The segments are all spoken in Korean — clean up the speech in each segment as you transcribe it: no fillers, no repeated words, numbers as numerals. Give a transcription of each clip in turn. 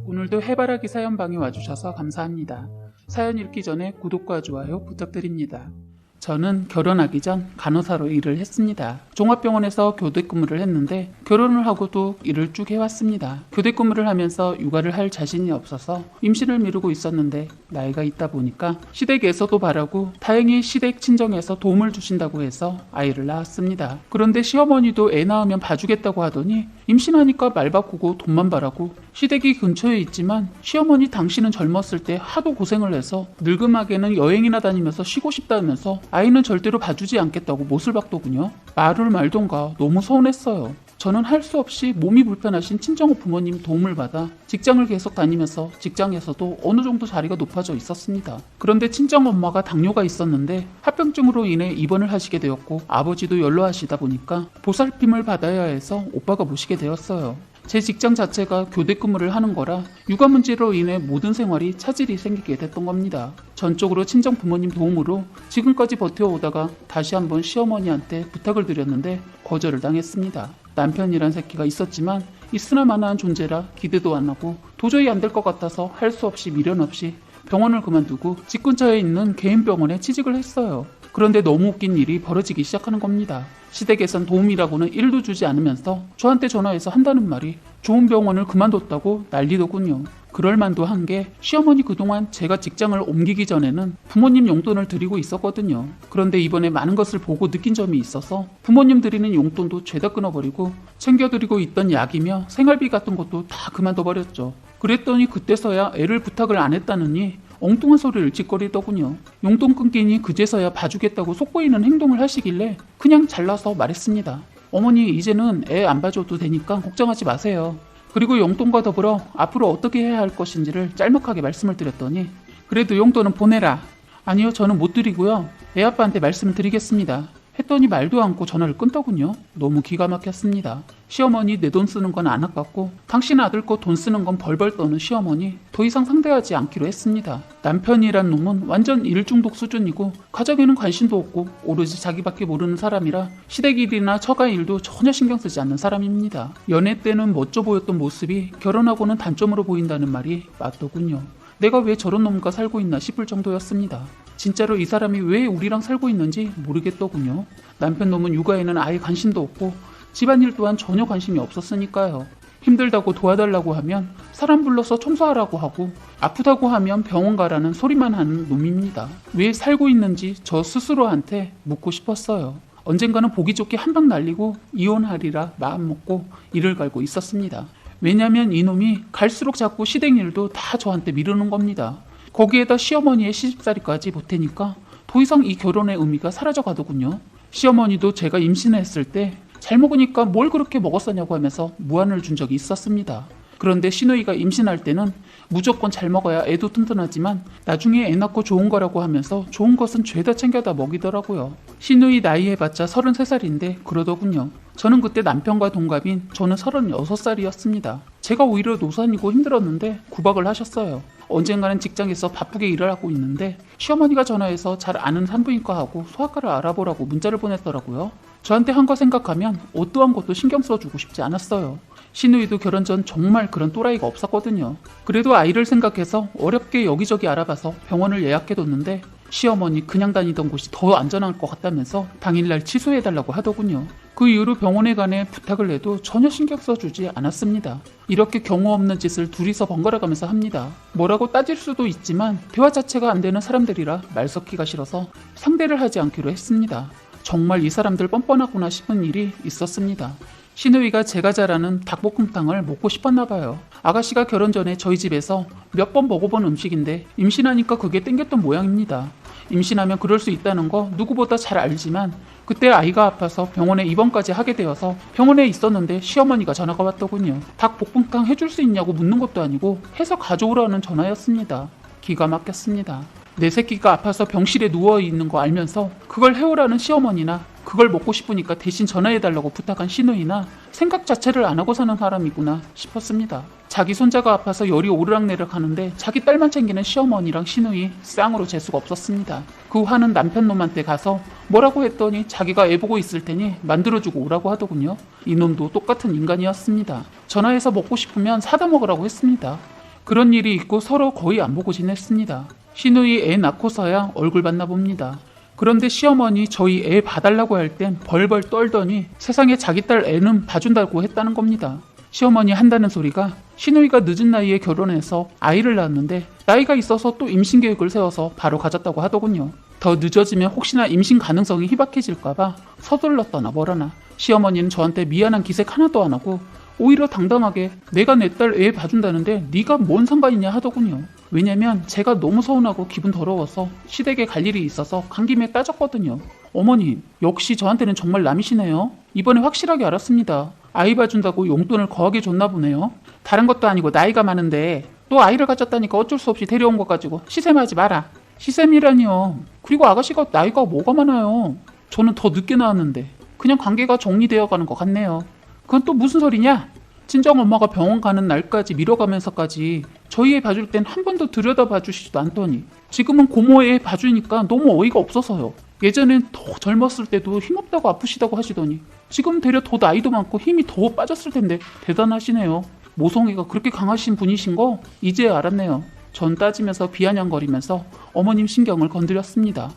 오늘도 해바라기 사연방에 와주셔서 감사합니다. 사연 읽기 전에 구독과 좋아요 부탁드립니다. 저는 결혼하기 전 간호사로 일을 했습니다. 종합병원에서 교대 근무를 했는데 결혼을 하고도 일을 쭉 해왔습니다. 교대 근무를 하면서 육아를 할 자신이 없어서 임신을 미루고 있었는데 나이가 있다 보니까 시댁에서도 바라고 다행히 시댁 친정에서 도움을 주신다고 해서 아이를 낳았습니다. 그런데 시어머니도 애 낳으면 봐주겠다고 하더니 임신하니까 말 바꾸고 돈만 바라고 시댁이 근처에 있지만 시어머니 당신은 젊었을 때 하도 고생을 해서 늙음하게는 여행이나 다니면서 쉬고 싶다면서 아이는 절대로 봐주지 않겠다고 못을 박더군요. 말을 말던가 너무 서운했어요. 저는 할 수 없이 몸이 불편하신 친정어 부모님 도움을 받아 직장을 계속 다니면서 직장에서도 어느 정도 자리가 높아져 있었습니다. 그런데 친정엄마가 당뇨가 있었는데 합병증으로 인해 입원을 하시게 되었고 아버지도 연로하시다 보니까 보살핌을 받아야 해서 오빠가 모시게 되었어요. 제 직장 자체가 교대 근무를 하는 거라 육아 문제로 인해 모든 생활이 차질이 생기게 됐던 겁니다. 전적으로 친정 부모님 도움으로 지금까지 버텨오다가 다시 한번 시어머니한테 부탁을 드렸는데 거절을 당했습니다. 남편이란 새끼가 있었지만 있으나 마나한 존재라 기대도 안 하고 도저히 안 될 것 같아서 할 수 없이 미련 없이 병원을 그만두고 집 근처에 있는 개인 병원에 취직을 했어요. 그런데 너무 웃긴 일이 벌어지기 시작하는 겁니다. 시댁에선 도움이라고는 1도 주지 않으면서 저한테 전화해서 한다는 말이 좋은 병원을 그만뒀다고 난리더군요. 그럴 만도 한 게 시어머니 그동안 제가 직장을 옮기기 전에는 부모님 용돈을 드리고 있었거든요. 그런데 이번에 많은 것을 보고 느낀 점이 있어서 부모님 드리는 용돈도 죄다 끊어버리고 챙겨드리고 있던 약이며 생활비 같은 것도 다 그만둬버렸죠. 그랬더니 그때서야 애를 부탁을 안 했다느니 엉뚱한 소리를 짓거리더군요. 용돈 끊기니 그제서야 봐주겠다고 속보이는 행동을 하시길래 그냥 잘라서 말했습니다. 어머니 이제는 애 안 봐줘도 되니까 걱정하지 마세요. 그리고 용돈과 더불어 앞으로 어떻게 해야 할 것인지를 짤막하게 말씀을 드렸더니 그래도 용돈은 보내라. 아니요 저는 못 드리고요. 애 아빠한테 말씀을 드리겠습니다. 했더니 말도 않고 전화를 끊더군요. 너무 기가 막혔습니다. 시어머니 내 돈 쓰는 건 안 아깝고 당신 아들 거 돈 쓰는 건 벌벌 떠는 시어머니 더 이상 상대하지 않기로 했습니다. 남편이란 놈은 완전 일중독 수준이고 가정에는 관심도 없고 오로지 자기밖에 모르는 사람이라 시댁 일이나 처가 일도 전혀 신경 쓰지 않는 사람입니다. 연애 때는 멋져 보였던 모습이 결혼하고는 단점으로 보인다는 말이 맞더군요. 내가 왜 저런 놈과 살고 있나 싶을 정도였습니다. 진짜로 이 사람이 왜 우리랑 살고 있는지 모르겠더군요. 남편 놈은 육아에는 아예 관심도 없고 집안일 또한 전혀 관심이 없었으니까요. 힘들다고 도와달라고 하면 사람 불러서 청소하라고 하고 아프다고 하면 병원 가라는 소리만 하는 놈입니다. 왜 살고 있는지 저 스스로한테 묻고 싶었어요. 언젠가는 보기 좋게 한 방 날리고 이혼하리라 마음먹고 이를 갈고 있었습니다. 왜냐면 이놈이 갈수록 자꾸 시댁 일도 다 저한테 미루는 겁니다. 거기에다 시어머니의 시집살이까지 보태니까 더 이상 이 결혼의 의미가 사라져 가더군요. 시어머니도 제가 임신했을 때 잘 먹으니까 뭘 그렇게 먹었었냐고 하면서 무안을 준 적이 있었습니다. 그런데 시누이가 임신할 때는 무조건 잘 먹어야 애도 튼튼하지만 나중에 애 낳고 좋은 거라고 하면서 좋은 것은 죄다 챙겨다 먹이더라고요. 시누이 나이 해봤자 33살인데 그러더군요. 저는 그때 남편과 동갑인 저는 36살이었습니다. 제가 오히려 노산이고 힘들었는데 구박을 하셨어요. 언젠가는 직장에서 바쁘게 일을 하고 있는데 시어머니가 전화해서 잘 아는 산부인과하고 소아과를 알아보라고 문자를 보냈더라고요. 저한테 한 거 생각하면 어떠한 것도 신경 써주고 싶지 않았어요. 시누이도 결혼 전 정말 그런 또라이가 없었거든요. 그래도 아이를 생각해서 어렵게 여기저기 알아봐서 병원을 예약해뒀는데 시어머니 그냥 다니던 곳이 더 안전할 것 같다면서 당일날 취소해달라고 하더군요. 그 이후로 병원에 관해 부탁을 해도 전혀 신경 써주지 않았습니다. 이렇게 경우 없는 짓을 둘이서 번갈아가면서 합니다. 뭐라고 따질 수도 있지만 대화 자체가 안 되는 사람들이라 말 섞기가 싫어서 상대를 하지 않기로 했습니다. 정말 이 사람들 뻔뻔하구나 싶은 일이 있었습니다. 시누이가 제가 잘 아는 닭볶음탕을 먹고 싶었나 봐요. 아가씨가 결혼 전에 저희 집에서 몇 번 먹어본 음식인데 임신하니까 그게 땡겼던 모양입니다. 임신하면 그럴 수 있다는 거 누구보다 잘 알지만 그때 아이가 아파서 병원에 입원까지 하게 되어서 병원에 있었는데 시어머니가 전화가 왔더군요. 닭볶음탕 해줄 수 있냐고 묻는 것도 아니고 해서 가져오라는 전화였습니다. 기가 막혔습니다. 내 새끼가 아파서 병실에 누워있는 거 알면서 그걸 해오라는 시어머니나 그걸 먹고 싶으니까 대신 전화해달라고 부탁한 시누이나 생각 자체를 안 하고 사는 사람이구나 싶었습니다. 자기 손자가 아파서 열이 오르락내락 하는데 자기 딸만 챙기는 시어머니랑 시누이 쌍으로 재수가 없었습니다. 그 화는 남편 놈한테 가서 뭐라고 했더니 자기가 애 보고 있을 테니 만들어주고 오라고 하더군요. 이놈도 똑같은 인간이었습니다. 전화해서 먹고 싶으면 사다 먹으라고 했습니다. 그런 일이 있고 서로 거의 안 보고 지냈습니다. 시누이 애 낳고서야 얼굴 봤나 봅니다. 그런데 시어머니 저희 애 봐달라고 할 땐 벌벌 떨더니 세상에 자기 딸 애는 봐준다고 했다는 겁니다. 시어머니 한다는 소리가 시누이가 늦은 나이에 결혼해서 아이를 낳았는데 나이가 있어서 또 임신 계획을 세워서 바로 가졌다고 하더군요. 더 늦어지면 혹시나 임신 가능성이 희박해질까봐 서둘렀다나 뭐라나 시어머니는 저한테 미안한 기색 하나도 안 하고 오히려 당당하게 내가 내 딸 애 봐준다는데 네가 뭔 상관이냐 하더군요. 왜냐면 제가 너무 서운하고 기분 더러워서 시댁에 갈 일이 있어서 간 김에 따졌거든요. 어머님, 역시 저한테는 정말 남이시네요. 이번에 확실하게 알았습니다. 아이 봐준다고 용돈을 거하게 줬나 보네요. 다른 것도 아니고 나이가 많은데 또 아이를 가졌다니까 어쩔 수 없이 데려온 것 가지고 시샘하지 마라. 시샘이라니요. 그리고 아가씨가 나이가 뭐가 많아요. 저는 더 늦게 나왔는데 그냥 관계가 정리되어 가는 것 같네요. 그건 또 무슨 소리냐? 친정엄마가 병원 가는 날까지 미뤄가면서까지 저희 애 봐줄 땐 한 번도 들여다봐 주시지도 않더니 지금은 고모 애 봐주니까 너무 어이가 없어서요. 예전엔 더 젊었을 때도 힘없다고 아프시다고 하시더니 지금 되려 더 나이도 많고 힘이 더 빠졌을 텐데 대단하시네요. 모성애가 그렇게 강하신 분이신 거 이제 알았네요. 전 따지면서 비아냥거리면서 어머님 신경을 건드렸습니다.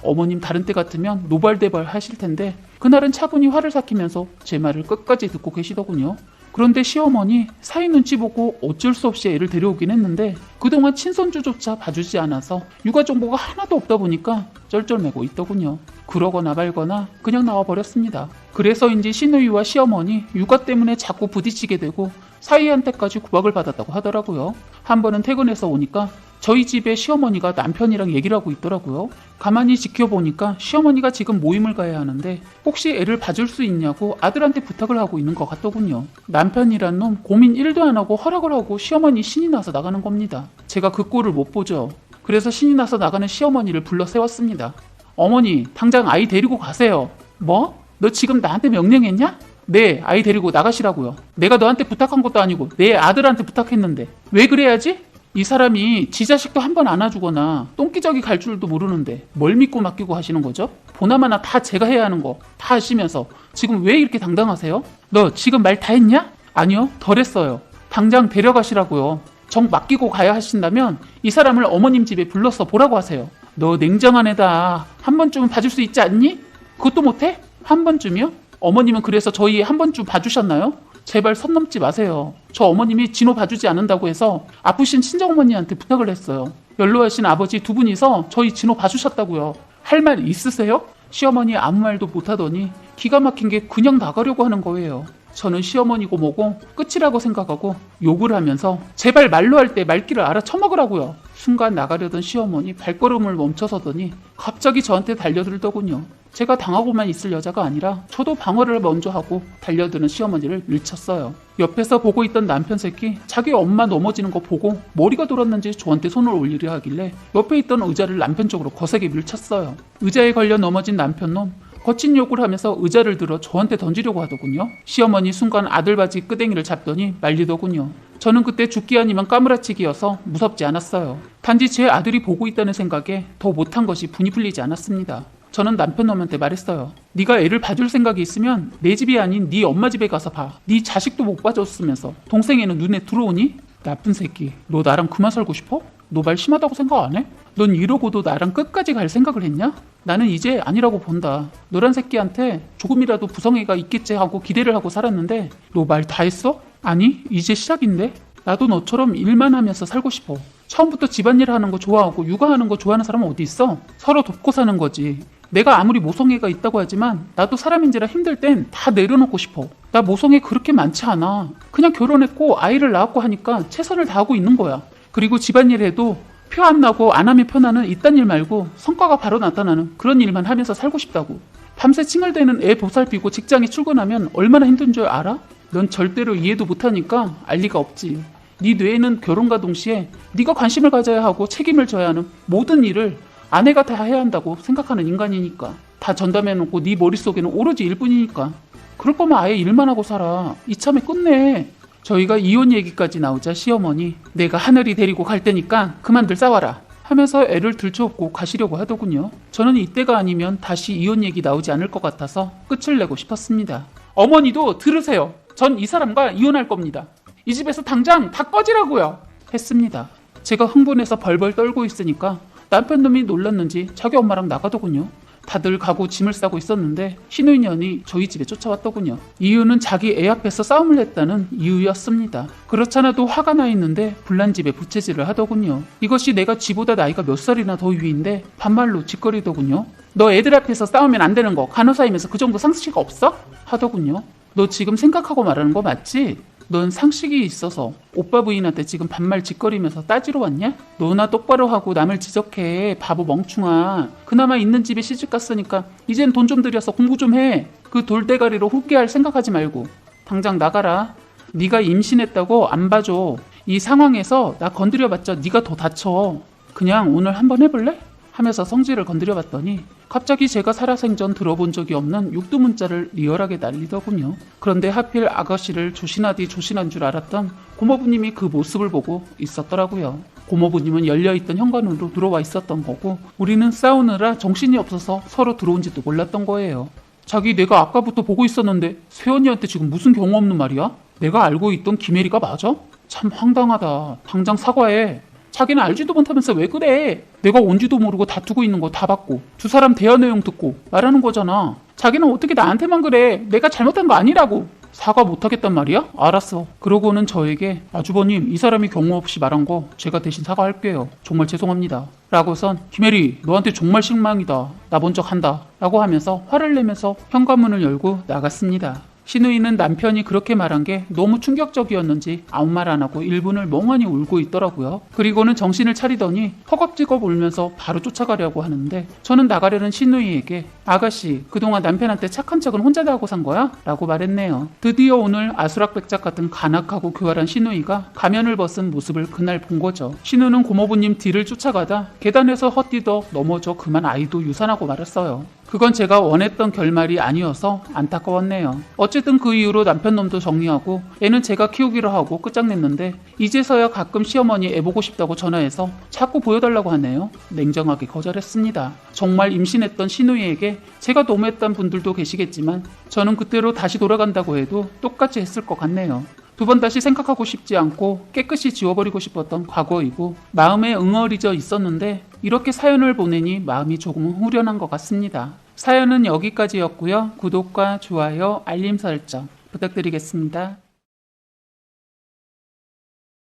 어머님 다른 때 같으면 노발대발 하실 텐데 그날은 차분히 화를 삭히면서 제 말을 끝까지 듣고 계시더군요. 그런데 시어머니 사위 눈치 보고 어쩔 수 없이 애를 데려오긴 했는데 그동안 친손주조차 봐주지 않아서 육아 정보가 하나도 없다 보니까 쩔쩔매고 있더군요. 그러거나 말거나 그냥 나와버렸습니다. 그래서인지 시누이와 시어머니 육아 때문에 자꾸 부딪히게 되고 사위한테까지 구박을 받았다고 하더라고요. 한 번은 퇴근해서 오니까 저희 집에 시어머니가 남편이랑 얘기를 하고 있더라고요. 가만히 지켜보니까 시어머니가 지금 모임을 가야 하는데 혹시 애를 봐줄 수 있냐고 아들한테 부탁을 하고 있는 것 같더군요. 남편이란 놈 고민 1도 안 하고 허락을 하고 시어머니 신이 나서 나가는 겁니다. 제가 그 꼴을 못 보죠. 그래서 신이 나서 나가는 시어머니를 불러 세웠습니다. 어머니, 당장 아이 데리고 가세요. 뭐? 너 지금 나한테 명령했냐? 네, 아이 데리고 나가시라고요. 내가 너한테 부탁한 것도 아니고 내 아들한테 부탁했는데 왜 그래야지? 이 사람이 지 자식도 한 번 안아주거나 똥기저귀 갈 줄도 모르는데 뭘 믿고 맡기고 하시는 거죠? 보나마나 다 제가 해야 하는 거 다 하시면서 지금 왜 이렇게 당당하세요? 너 지금 말 다 했냐? 아니요, 덜 했어요. 당장 데려가시라고요. 정 맡기고 가야 하신다면 이 사람을 어머님 집에 불러서 보라고 하세요. 너 냉정한 애다. 한 번쯤은 봐줄 수 있지 않니? 그것도 못해? 한 번쯤이요? 어머님은 그래서 저희 한 번쯤 봐주셨나요? 제발 선 넘지 마세요. 저 어머님이 진호 봐주지 않는다고 해서 아프신 친정어머니한테 부탁을 했어요. 연로하신 아버지 두 분이서 저희 진호 봐주셨다고요. 할 말 있으세요? 시어머니 아무 말도 못하더니 기가 막힌 게 그냥 나가려고 하는 거예요. 저는 시어머니고 뭐고 끝이라고 생각하고 욕을 하면서 제발 말로 할 때 말귀를 알아쳐먹으라고요. 순간 나가려던 시어머니 발걸음을 멈춰서더니 갑자기 저한테 달려들더군요. 제가 당하고만 있을 여자가 아니라 저도 방어를 먼저 하고 달려드는 시어머니를 밀쳤어요. 옆에서 보고 있던 남편 새끼 자기 엄마 넘어지는 거 보고 머리가 돌았는지 저한테 손을 올리려 하길래 옆에 있던 의자를 남편 쪽으로 거세게 밀쳤어요. 의자에 걸려 넘어진 남편놈 거친 욕을 하면서 의자를 들어 저한테 던지려고 하더군요. 시어머니 순간 아들 바지 끄댕이를 잡더니 말리더군요. 저는 그때 죽기 아니면 까무라치기여서 무섭지 않았어요. 단지 제 아들이 보고 있다는 생각에 더 못한 것이 분이 풀리지 않았습니다. 저는 남편놈한테 말했어요. 네가 애를 봐줄 생각이 있으면 내 집이 아닌 네 엄마 집에 가서 봐. 네 자식도 못 봐줬으면서 동생애는 눈에 들어오니? 나쁜 새끼, 너 나랑 그만 살고 싶어? 너 말 심하다고 생각 안 해? 넌 이러고도 나랑 끝까지 갈 생각을 했냐? 나는 이제 아니라고 본다. 너란 새끼한테 조금이라도 부성애가 있겠지 하고 기대를 하고 살았는데 너 말 다 했어? 아니, 이제 시작인데? 나도 너처럼 일만 하면서 살고 싶어. 처음부터 집안일 하는 거 좋아하고 육아하는 거 좋아하는 사람은 어디 있어? 서로 돕고 사는 거지. 내가 아무리 모성애가 있다고 하지만 나도 사람인지라 힘들 땐 다 내려놓고 싶어. 나 모성애 그렇게 많지 않아. 그냥 결혼했고 아이를 낳았고 하니까 최선을 다하고 있는 거야. 그리고 집안일 해도 표 안 나고 안 하면 편하는 이딴 일 말고 성과가 바로 나타나는 그런 일만 하면서 살고 싶다고. 밤새 칭얼대는 애 보살피고 직장에 출근하면 얼마나 힘든 줄 알아? 넌 절대로 이해도 못하니까 알 리가 없지. 네 뇌에는 결혼과 동시에 네가 관심을 가져야 하고 책임을 져야 하는 모든 일을 아내가 다 해야 한다고 생각하는 인간이니까. 다 전담해놓고 네 머릿속에는 오로지 일뿐이니까. 그럴 거면 아예 일만 하고 살아. 이참에 끝내. 저희가 이혼 얘기까지 나오자 시어머니 내가 하늘이 데리고 갈 테니까 그만들 싸워라 하면서 애를 들쳐업고 가시려고 하더군요. 저는 이때가 아니면 다시 이혼 얘기 나오지 않을 것 같아서 끝을 내고 싶었습니다. 어머니도 들으세요. 전 이 사람과 이혼할 겁니다. 이 집에서 당장 다 꺼지라고요. 했습니다. 제가 흥분해서 벌벌 떨고 있으니까 남편놈이 놀랐는지 자기 엄마랑 나가더군요. 다들 가구 짐을 싸고 있었는데 신우년이 저희 집에 쫓아왔더군요. 이유는 자기 애 앞에서 싸움을 했다는 이유였습니다. 그렇잖아도 화가 나 있는데 불난 집에 부채질을 하더군요. 이것이 내가 지보다 나이가 몇 살이나 더 위인데 반말로 짓거리더군요. 너 애들 앞에서 싸우면 안 되는 거 간호사이면서 그 정도 상식 없어? 하더군요. 너 지금 생각하고 말하는 거 맞지? 넌 상식이 있어서 오빠 부인한테 지금 반말 짓거리면서 따지러 왔냐? 너나 똑바로 하고 남을 지적해. 바보 멍충아. 그나마 있는 집에 시집갔으니까 이젠 돈 좀 들여서 공부 좀 해. 그 돌대가리로 후회할 생각하지 말고 당장 나가라. 네가 임신했다고 안 봐줘. 이 상황에서 나 건드려봤자 네가 더 다쳐. 그냥 오늘 한번 해볼래? 하면서 성질을 건드려봤더니 갑자기 제가 살아생전 들어본 적이 없는 육두문자를 리얼하게 날리더군요. 그런데 하필 아가씨를 조신하디 조신한 줄 알았던 고모부님이 그 모습을 보고 있었더라고요. 고모부님은 열려있던 현관으로 들어와 있었던 거고 우리는 싸우느라 정신이 없어서 서로 들어온지도 몰랐던 거예요. 자기 내가 아까부터 보고 있었는데 새언니한테 지금 무슨 경우 없는 말이야? 내가 알고 있던 김혜리가 맞아? 참 황당하다. 당장 사과해. 자기는 알지도 못하면서 왜 그래? 내가 온지도 모르고 다투고 있는 거 다 봤고 두 사람 대화 내용 듣고 말하는 거잖아. 자기는 어떻게 나한테만 그래? 내가 잘못한 거 아니라고. 사과 못하겠단 말이야? 알았어. 그러고는 저에게 아주버님 이 사람이 경우 없이 말한 거 제가 대신 사과할게요. 정말 죄송합니다. 라고선 김혜리 너한테 정말 실망이다. 나 먼저 간다. 라고 하면서 화를 내면서 현관문을 열고 나갔습니다. 신우이는 남편이 그렇게 말한 게 너무 충격적이었는지 아무 말 안 하고 1분을 멍하니 울고 있더라고요. 그리고는 정신을 차리더니 허겁지겁 울면서 바로 쫓아가려고 하는데 저는 나가려는 신우이에게 아가씨 그동안 남편한테 착한 척은 혼자 다 하고 산 거야? 라고 말했네요. 드디어 오늘 아수락백작 같은 간악하고 교활한 신우이가 가면을 벗은 모습을 그날 본 거죠. 신우는 고모부님 뒤를 쫓아가다 계단에서 헛디덕 넘어져 그만 아이도 유산하고 말았어요. 그건 제가 원했던 결말이 아니어서 안타까웠네요. 어쨌든 그 이후로 남편놈도 정리하고 애는 제가 키우기로 하고 끝장냈는데 이제서야 가끔 시어머니 애 보고 싶다고 전화해서 자꾸 보여달라고 하네요. 냉정하게 거절했습니다. 정말 임신했던 신우이에게 제가 너무했던 분들도 계시겠지만 저는 그때로 다시 돌아간다고 해도 똑같이 했을 것 같네요. 두 번 다시 생각하고 싶지 않고 깨끗이 지워버리고 싶었던 과거이고 마음에 응어리져 있었는데 이렇게 사연을 보내니 마음이 조금은 후련한 것 같습니다. 사연은 여기까지였고요. 구독과 좋아요, 알림 설정 부탁드리겠습니다.